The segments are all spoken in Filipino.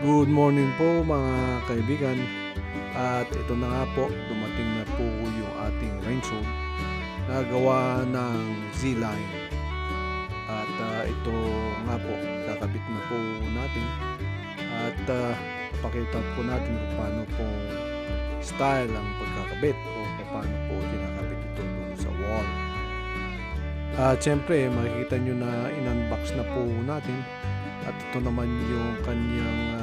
Good morning po mga kaibigan. At ito na nga po, dumating na po yung ating rain zone na gawa ng Z-line. At ito nga po, kakabit na po natin. At pakita po natin kung paano po style ang pagkakabit o paano po kinakabit ito dun sa wall. At syempre, makikita nyo na in-unbox na po natin. At ito naman yung kanyang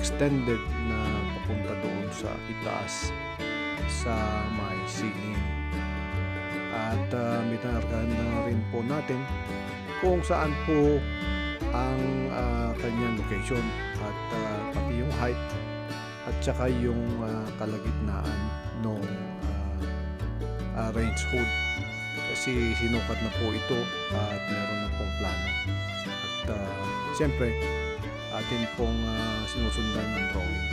extended na papunta doon sa itaas sa may ceiling. At minarkahan na rin po natin kung saan po ang kanyang location at pati yung height at saka yung kalagitnaan ng range hood. Kasi sinukat na po ito at meron na pong plano. At siyempre, atin pong sinusundan ng drawing.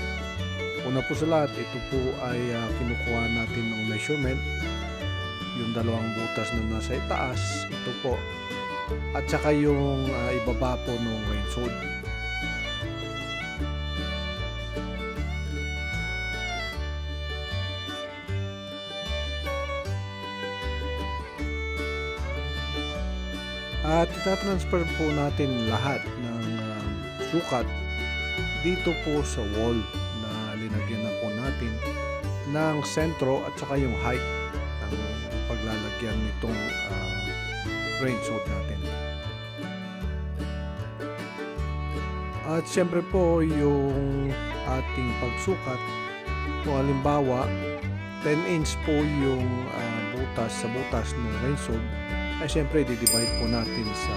Una po sa lahat, ito po ay kinukuha natin ng measurement. Yung dalawang butas na nasa itaas, ito po. At saka yung ibaba po ng range hood. At itatransfer po natin lahat ng sukat dito po sa wall na linagyan na po natin ng sentro at saka yung height ng paglalagyan nitong range hood natin. At syempre po yung ating pagsukat, kung halimbawa 10 inch po yung butas sa butas ng range hood, ay syempre di-divide po natin sa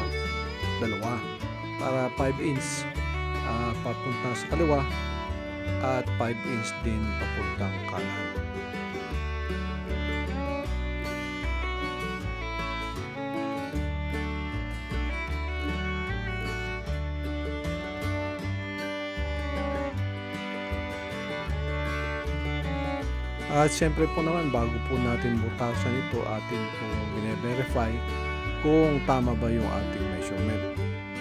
dalawa para 5 inch papunta sa kaliwa at 5 inch din papuntang kanan. At syempre po naman, bago po natin butasan ito, atin po bine-verify kung tama ba yung ating measurement,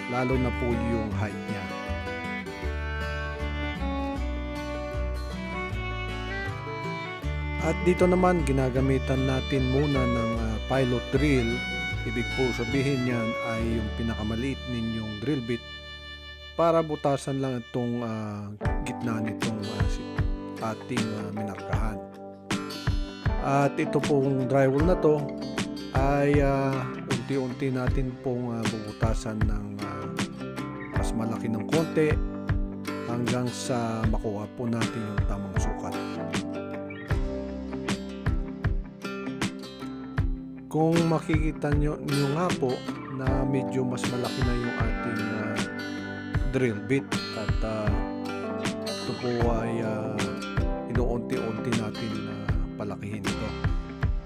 lalo na po yung height niya. At dito naman, ginagamitan natin muna ng pilot drill. Ibig po sabihin yan ay yung pinakamaliit ninyong drill bit para butasan lang itong gitna nitong ating minarkahan. At ito pong drywall na to ay unti-unti natin pong bubutasan ng mas malaki ng konti hanggang sa makuha po natin yung tamang sukat. Kung makikita nyo nga po na medyo mas malaki na yung ating drill bit at ito po ay inuunti-unti natin palakihin ito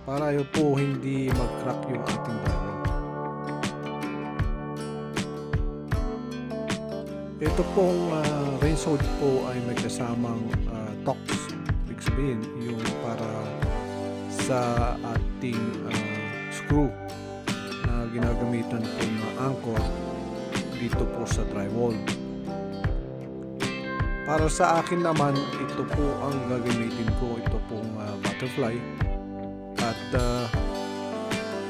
para yun po hindi mag-crack yung ating drywall. Ito pong range hood po ay may kasamang tocks. Ibig sabihin yung para sa ating screw na ginagamitan po na anchor dito po sa drywall. Para sa akin naman, ito po ang gagamitin ko. Ito pong butterfly. At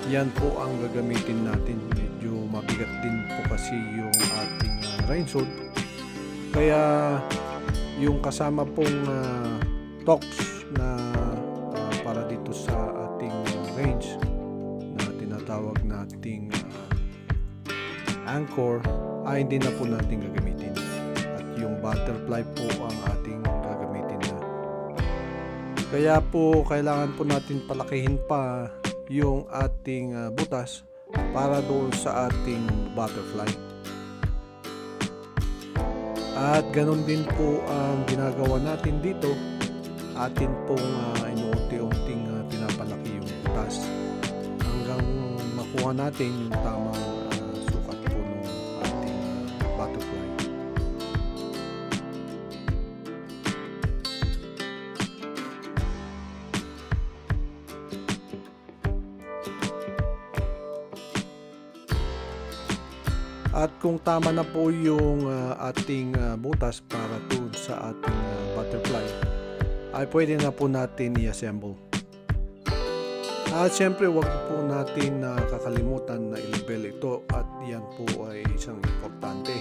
yan po ang gagamitin natin. Medyo mabigat din po kasi yung ating range hood. Kaya yung kasama pong tocks na para dito sa ating range na tinatawag nating anchor ay hindi na po natin gagamitin. Yung butterfly po ang ating gagamitin na. Kaya po kailangan po natin palakihin pa yung ating butas para doon sa ating butterfly. At ganun din po ang ginagawa natin dito. Atin pong inuunti-unting pinapalaki yung butas hanggang makuha natin yung tamang sukat po ng ating butterfly. At kung tama na po yung ating butas para doon sa ating butterfly, ay pwede na po natin i-assemble. At syempre wag po natin kakalimutan na i-label ito, at yan po ay isang importante.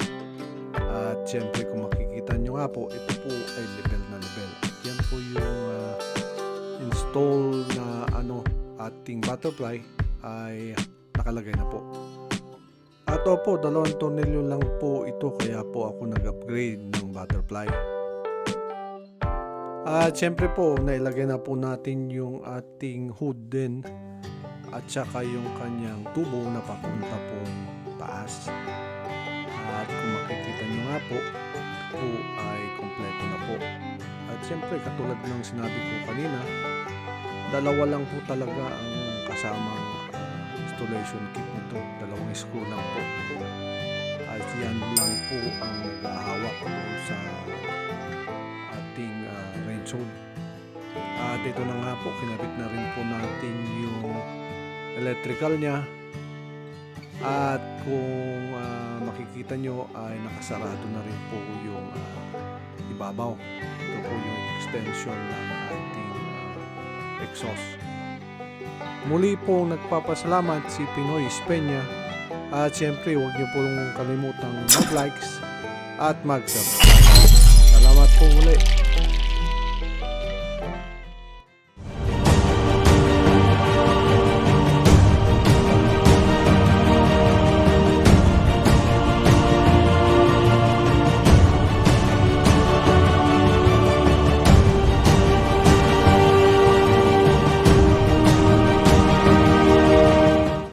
At syempre kung makikita nyo nga po, ito po ay label na label. At yan po yung install na ating butterfly ay nakalagay na po. At opo, 2 tornilyo lang po ito, kaya po ako nag-upgrade ng butterfly. At syempre po, nailagay na po natin yung ating hood din, at saka yung kanyang tubo na papunta po taas. At kung makikita nyo nga po, ito ay kompleto na po. At syempre, katulad ng sinabi ko kanina, 2 lang po talaga ang kasamang installation kit nito, 2 screw lang po. At yan lang po ang naghahawak po sa ating range hood. At ito na nga po, kinabit na rin po natin yung electrical niya. At kung makikita nyo ay nakasarado na rin po yung ibabaw. Ito po yung extension ng ating exhaust. Muli po nagpapasalamat si Pinoy Espeña, at syempre huwag niyo pong kalimutang mag-likes at mag-subscribe. Salamat po muli.